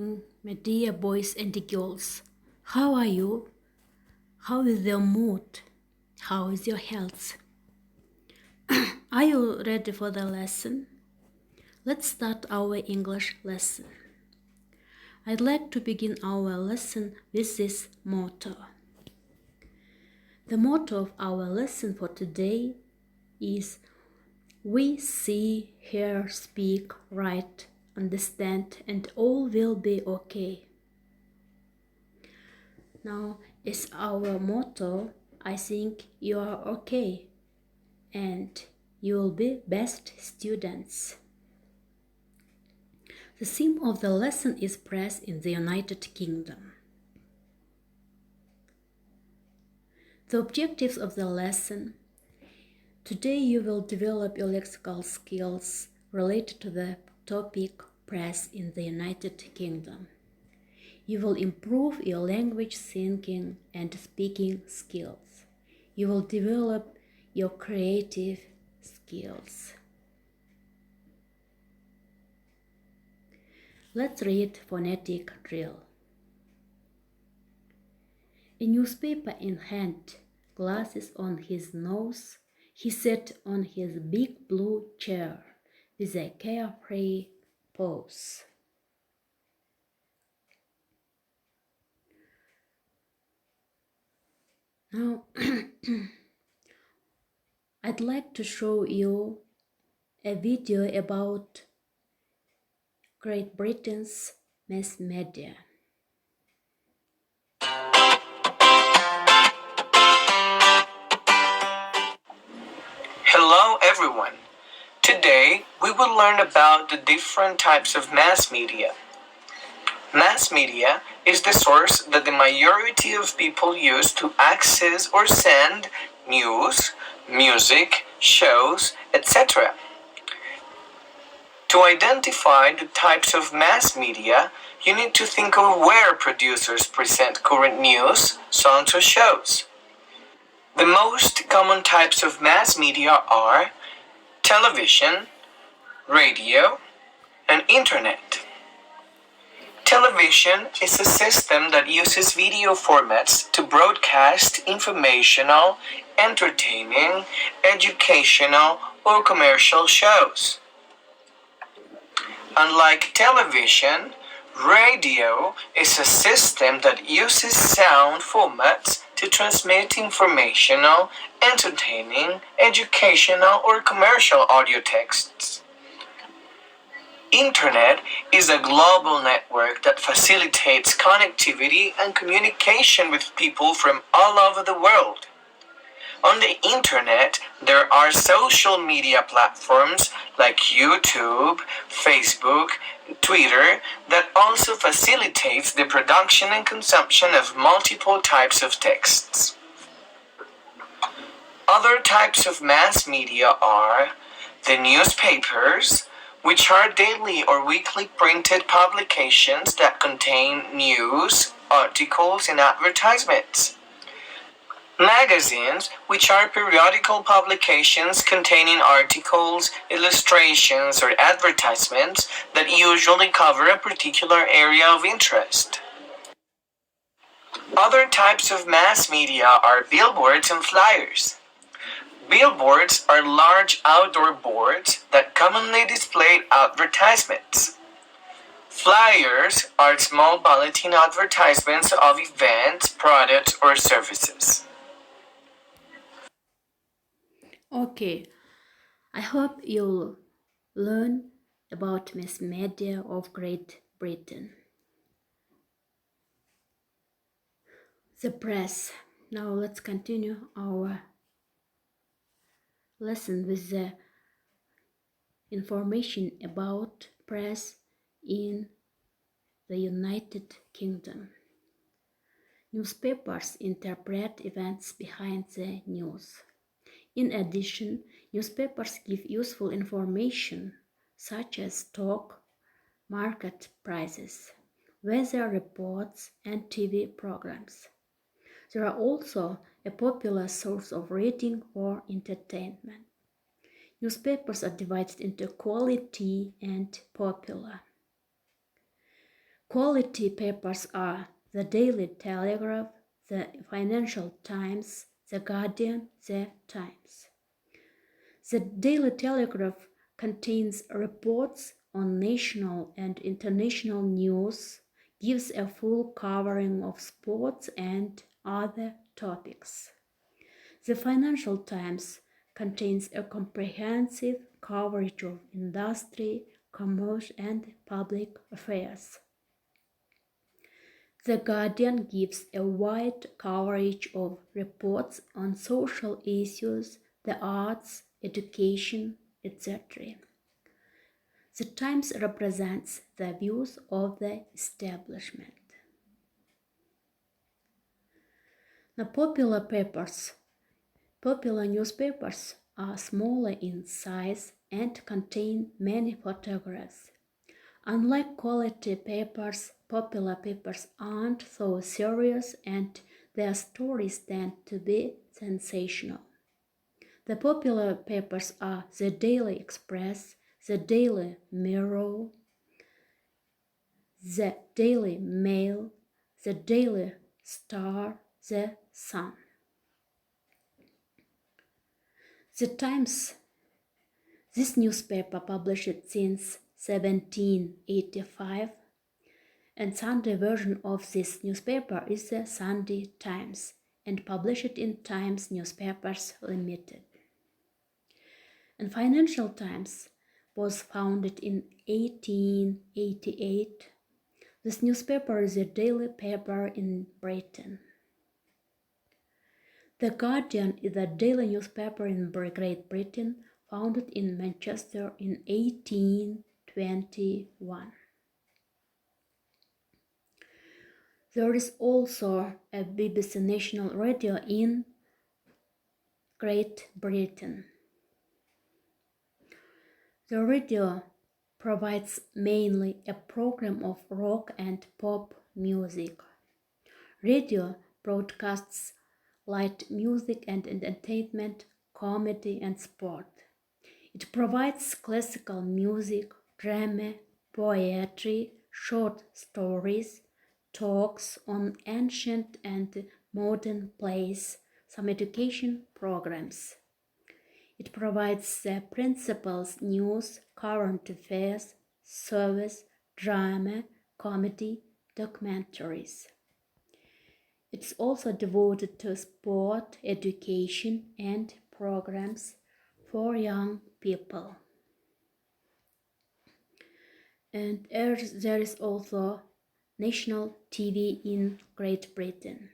My dear boys and girls, how are you? How is your mood? How is your health? Are you ready for the lesson? Let's start our English lesson. I'd like to begin our lesson with this motto. The motto of our lesson for today is we see, hear, speak, write, understand, and all will be okay. Now, as our motto, I think you are okay and you will be best students. The theme of the lesson is press in the United Kingdom. The objectives of the lesson. Today you will develop your lexical skills related to the topic press in the United Kingdom. You will improve your language thinking and speaking skills. You will develop your creative skills. Let's read phonetic drill. A newspaper in hand, glasses on his nose, he sat on his big blue chair with a carefree pose. Now, I'd like to show you a video about Great Britain's mass media. Hello everyone! Today we will learn about the different types of mass media. Mass media is the source that the majority of people use to access or send news, music, shows, etc. To identify the types of mass media, you need to think of where producers present current news, songs or shows. The most common types of mass media are television, radio, and internet. Television is a system that uses video formats to broadcast informational, entertaining, educational, or commercial shows. Unlike television, radio is a system that uses sound formats to transmit informational, entertaining, educational, or commercial audio texts. Internet is a global network that facilitates connectivity and communication with people from all over the world. On the internet, there are social media platforms like YouTube, Facebook, Twitter that also facilitates the production and consumption of multiple types of texts. Other types of mass media are the newspapers, which are daily or weekly printed publications that contain news, articles, and advertisements. Magazines, which are periodical publications containing articles, illustrations, or advertisements that usually cover a particular area of interest. Other types of mass media are billboards and flyers. Billboards are large outdoor boards that commonly display advertisements. Flyers are small bulletin advertisements of events, products, or services. Okay, I hope you'll learn about mass media of Great Britain. The press. Now let's continue our lesson with the information about press in the United Kingdom. Newspapers interpret events behind the news. In addition, newspapers give useful information such as stock, market prices, weather reports, and TV programs. They are also a popular source of reading or entertainment. Newspapers are divided into quality and popular. Quality papers are the Daily Telegraph, the Financial Times, the Guardian, the Times. The Daily Telegraph contains reports on national and international news, gives a full covering of sports and other topics. The Financial Times contains a comprehensive coverage of industry, commerce, and public affairs. The Guardian gives a wide coverage of reports on social issues, the arts, education, etc. The Times represents the views of the establishment. Now, Popular newspapers are smaller in size and contain many photographs. Unlike quality papers, popular papers aren't so serious and their stories tend to be sensational. The popular papers are the Daily Express, the Daily Mirror, the Daily Mail, the Daily Star, the Sun. The Times. This newspaper published since 1785, and Sunday version of this newspaper is the Sunday Times and published in Times Newspapers Limited. And Financial Times was founded in 1888. This newspaper is a daily paper in Britain. The Guardian is a daily newspaper in Great Britain, founded in Manchester in 1821. There is also a BBC National Radio in Great Britain. The radio provides mainly a program of rock and pop music. Radio broadcasts light music and entertainment, comedy and sport. It provides classical music, drama, poetry, short stories, talks on ancient and modern plays, some education programs. It provides the principals news, current affairs, service, drama, comedy, documentaries. It's also devoted to sport, education, and programs for young people. And there is also national TV in Great Britain.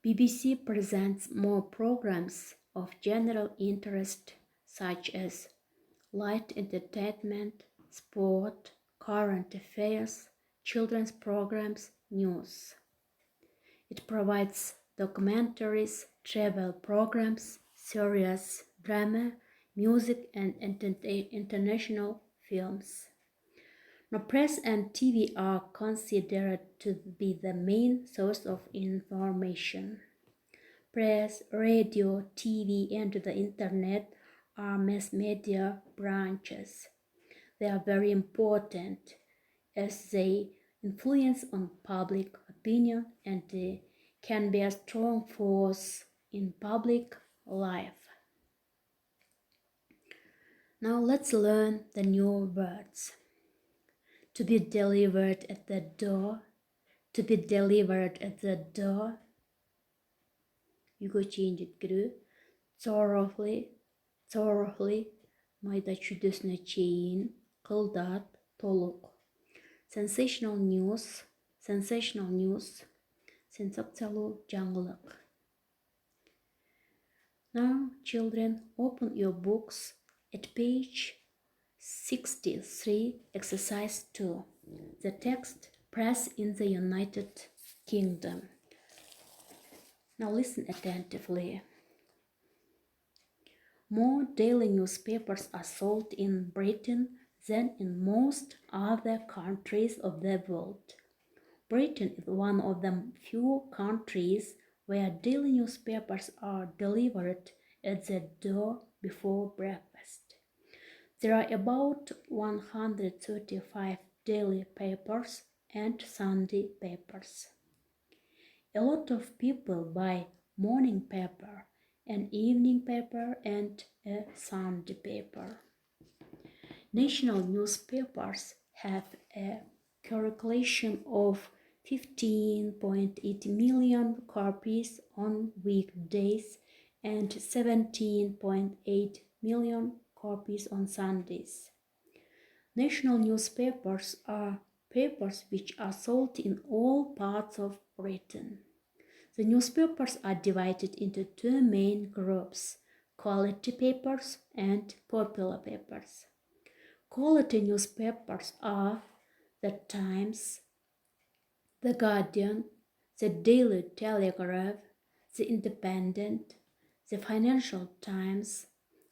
BBC presents more programs of general interest such as light entertainment, sport, current affairs, children's programs, news. It provides documentaries, travel programs, serious drama, music, and international films. Now, press and TV are considered to be the main source of information. Press, radio, TV, and the internet are mass media branches. They are very important as they influence on public opinion and can be a strong force in public life. Now let's learn the new words. To be delivered at the door. To be delivered at the door. Үйге чейін жеткіру. Thoroughly. Майда чүдесіне чейін. Қылдат. Толық. Sensational news. Сенсациялы жаңылық. Now, children, open your books at page 63, exercise 2. The text, press in the United Kingdom. Now listen attentively. More daily newspapers are sold in Britain than in most other countries of the world. Britain is one of the few countries where daily newspapers are delivered at the door before breakfast. There are about 135 daily papers and Sunday papers. A lot of people buy morning paper, an evening paper and a Sunday paper. National newspapers have a circulation of 15.8 million copies on weekdays and 17.8 million copies on Sundays. National newspapers are papers which are sold in all parts of Britain. The newspapers are divided into two main groups, quality papers and popular papers. Quality newspapers are The Times, The Guardian, The Daily Telegraph, The Independent, The Financial Times,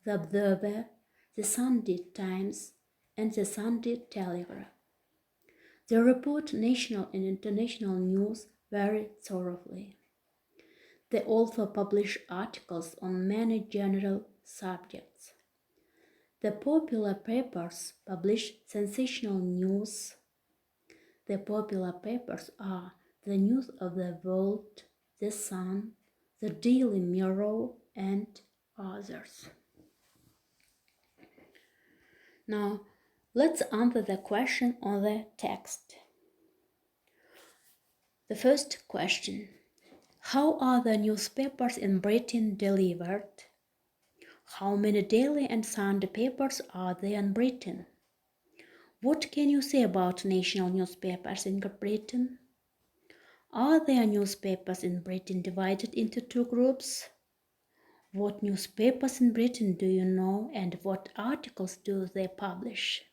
The Observer, The Sunday Times, and The Sunday Telegraph. They report national and international news very thoroughly. They also publish articles on many general subjects. The popular papers publish sensational news. The popular papers are The News of the World, The Sun, The Daily Mirror, and others. Now, let's answer the question on the text. The first question: how are the newspapers in Britain delivered? How many daily and Sunday papers are there in Britain? What can you say about national newspapers in Britain? Are there newspapers in Britain divided into two groups? What newspapers in Britain do you know, and what articles do they publish?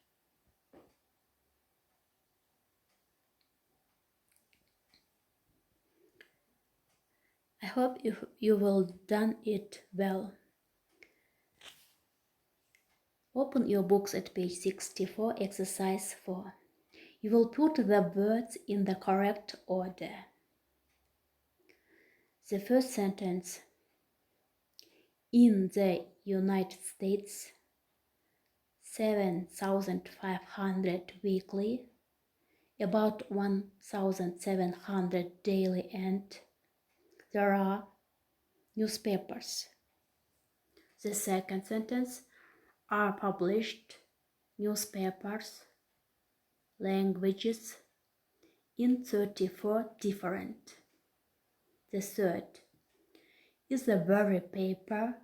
I hope you will done it well. Open your books at page 64, exercise 4. You will put the words in the correct order. The first sentence: in the United States, 7,500 weekly, about 1,700 daily, and there are newspapers. The second sentence: are published newspapers, languages in 34 different. The third: is the very paper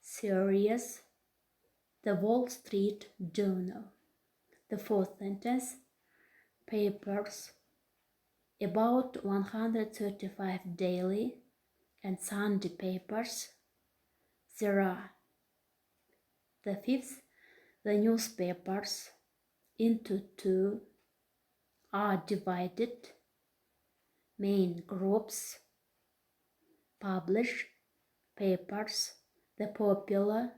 serious? The Wall Street Journal. The fourth sentence: papers, about 135 daily and Sunday papers there are. The fifth: the newspapers into two are divided. Main groups: publish papers, the popular,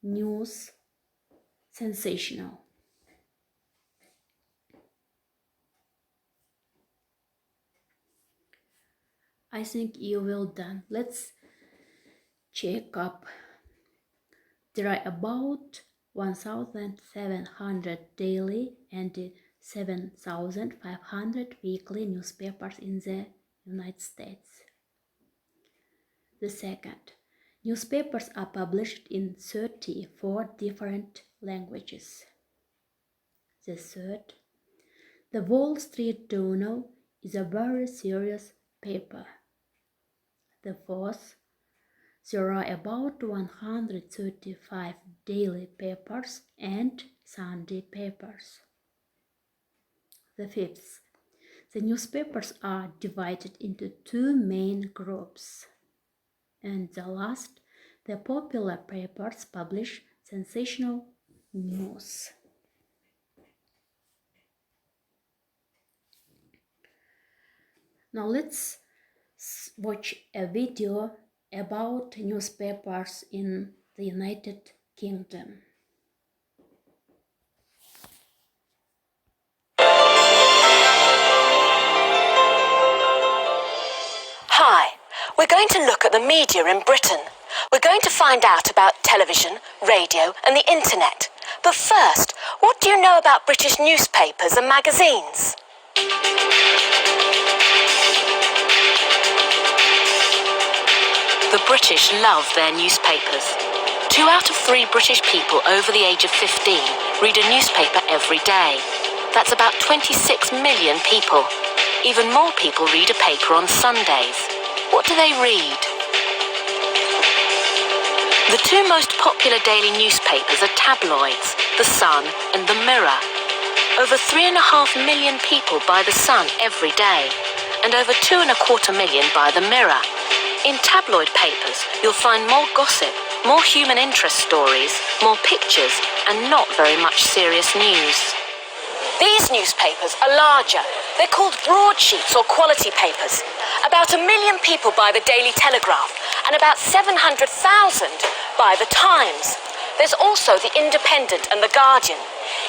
news, sensational. I think you will done. Let's check up. There are about 1,700 daily and 7,500 weekly newspapers in the United States. The second: newspapers are published in 34 different languages. The third: the Wall Street Journal is a very serious paper. The fourth: there are about 135 daily papers and Sunday papers. The fifth: the newspapers are divided into two main groups. And the last: the popular papers publish sensational news. Now let's watch a video about newspapers in the United Kingdom. Hi, we're going to look at the media in Britain. We're going to find out about television, radio and the internet. But first, what do you know about British newspapers and magazines? The British love their newspapers. 2 out of 3 British people over the age of 15 read a newspaper every day. That's about 26 million people. Even more people read a paper on Sundays. What do they read? The 2 most popular daily newspapers are tabloids, The Sun and The Mirror. Over 3.5 million people buy The Sun every day, and over 2.25 million buy The Mirror. In tabloid papers, you'll find more gossip, more human interest stories, more pictures, and not very much serious news. These newspapers are larger. They're called broadsheets or quality papers. About 1 million people buy the Daily Telegraph, and about 700,000 buy the Times. There's also the Independent and the Guardian.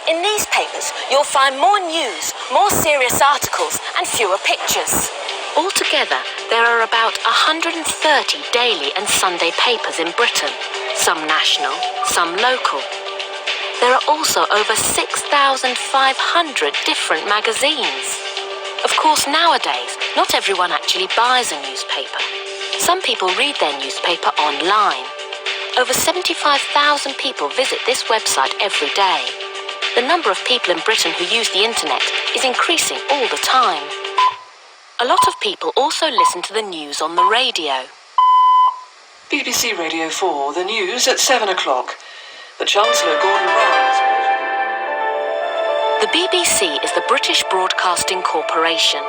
In these papers, you'll find more news, more serious articles, and fewer pictures. Altogether, there are about 130 daily and Sunday papers in Britain, some national, some local. There are also over 6,500 different magazines. Of course, nowadays, not everyone actually buys a newspaper. Some people read their newspaper online. Over 75,000 people visit this website every day. The number of people in Britain who use the internet is increasing all the time. A lot of people also listen to the news on the radio. BBC Radio 4, the news at 7 o'clock. The Chancellor Gordon Brown. The BBC is the British Broadcasting Corporation.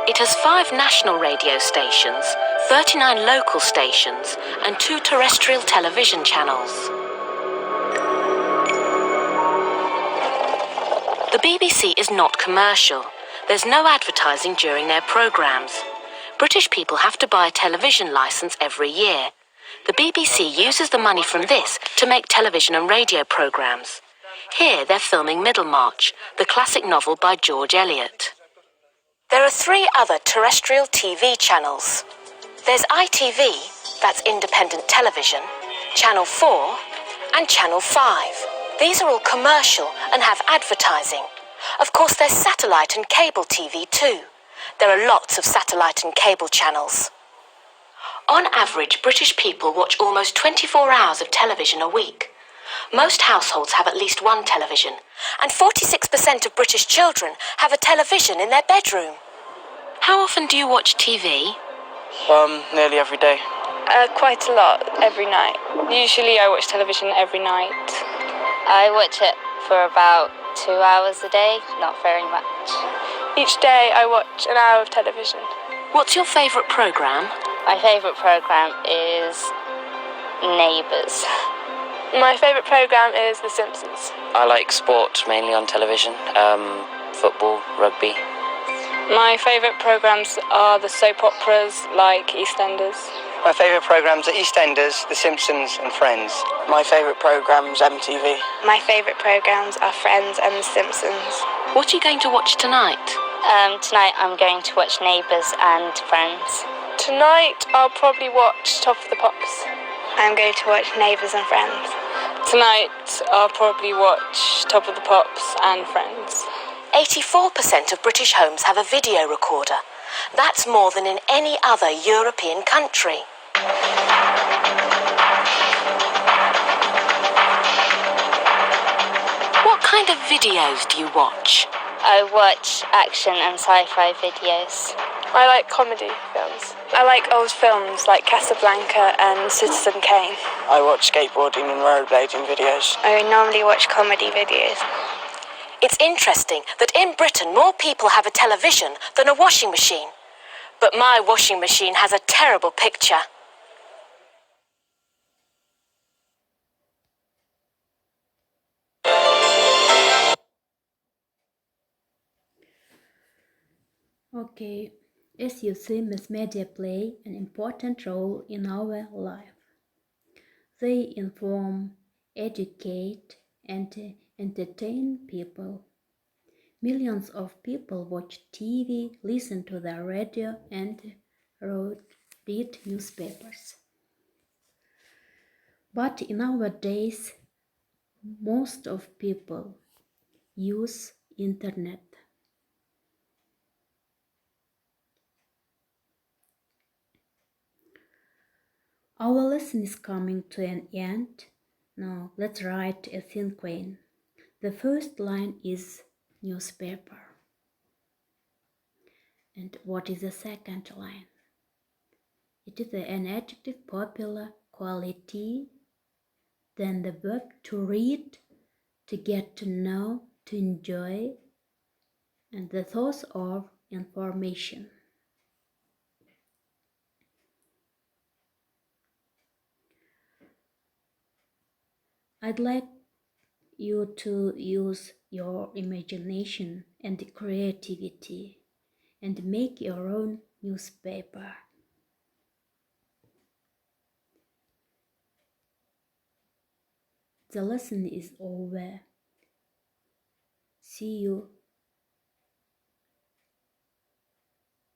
It has 5 national radio stations, 39 local stations, and 2 terrestrial television channels. The BBC is not commercial. There's no advertising during their programmes. British people have to buy a television licence every year. The BBC uses the money from this to make television and radio programmes. Here they're filming Middlemarch, the classic novel by George Eliot. There are 3 other terrestrial TV channels. There's ITV, that's independent television, Channel 4 and Channel 5. These are all commercial and have advertising. Of course, there's satellite and cable TV too. There are lots of satellite and cable channels. On average, British people watch almost 24 hours of television a week. Most households have at least one television, and 46% of British children have a television in their bedroom. How often do you watch TV? Nearly every day. Quite a lot, every night. Usually I watch television every night. I watch it for about 2 hours a day, not very much. Each day I watch an hour of television. What's your favourite programme? My favourite programme is Neighbours. My favourite programme is The Simpsons. I like sport, mainly on television. Football, rugby. My favourite programmes are the soap operas like EastEnders. My favourite programmes are EastEnders, The Simpsons and Friends. My favourite programme's MTV. My favourite programmes are Friends and The Simpsons. What are you going to watch tonight? Tonight I'm going to watch Neighbours and Friends. Tonight I'll probably watch Top of the Pops. I'm going to watch Neighbours and Friends. Tonight I'll probably watch Top of the Pops and Friends. 84% of British homes have a video recorder. That's more than in any other European country. What kind of videos do you watch? I watch action and sci-fi videos. I like comedy films. I like old films like Casablanca and Citizen Kane. I watch skateboarding and rollerblading videos. I normally watch comedy videos. It's interesting that in Britain more people have a television than a washing machine. But my washing machine has a terrible picture. Okay, as you see, mass media play an important role in our life. They inform, educate, and entertain people. Millions of people watch TV, listen to the radio, and read newspapers. But in our days, most of people use internet. Our lesson is coming to an end. Now let's write a sequence. The first line is newspaper. And what is the second line? It is an adjective, popular, quality, then the verb to read, to get to know, to enjoy, and the source of information. I'd like you to use your imagination and creativity and make your own newspaper. The lesson is over. See you